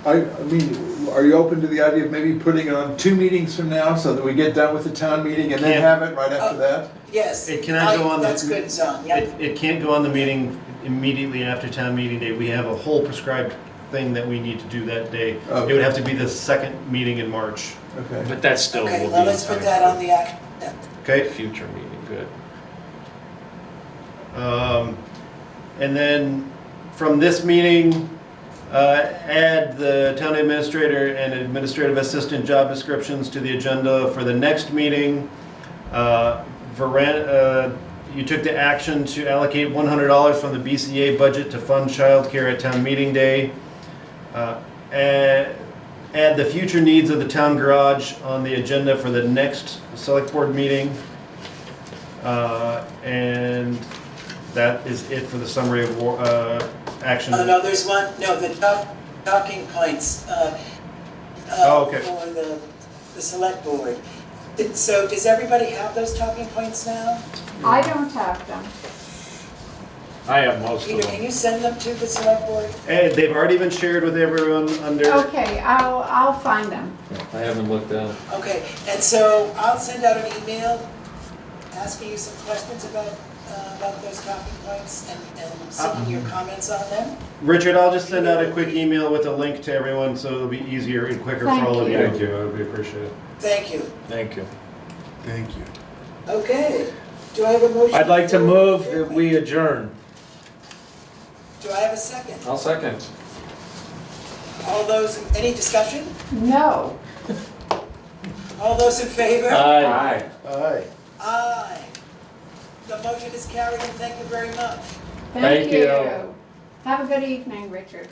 I mean, are you open to the idea of maybe putting it on 2 meetings from now so that we get done with the town meeting and then Can't. have it right after Oh. that? Yes. It cannot go on the- That's good, Zon, yep. it can't go on the meeting immediately after town meeting day. We have a whole prescribed thing that we need to do that day. Okay. It would have to be the second meeting in March. Okay. But that still will be Okay, in well, let's put time that for on the agenda. Okay? future meeting, good. And then from this meeting, add the town administrator and administrative assistant job descriptions to the agenda for the next meeting. You took the action to allocate $100 from the BCA budget to fund childcare at town meeting day. Add the future needs of the town garage on the agenda for the next select board meeting. And that is it for the summary of action. Oh, no, there's one, no, the talking points Okay. for the select board. So does everybody have those talking points now? I don't have them. I have most of Peter, can them. you send them to the select board? And they've already been shared with everyone under. Okay, I'll find them. I haven't looked at it. Okay, and so I'll send out an email asking you some questions about those talking points and seeking your comments on them. Richard, I'll just send out a quick email with a link to everyone so it'll be easier and quicker for Thank all of you. you. Thank you, that would be appreciated. Thank you. Thank you. Thank you. Okay, do I have a motion? I'd like to move that we adjourn. Do I have a second? I'll second. All those, any discussion? No. All those in favor? Aye. Aye. Aye. The motion is carried and thank you very much. Thank you. Have a good evening, Richard.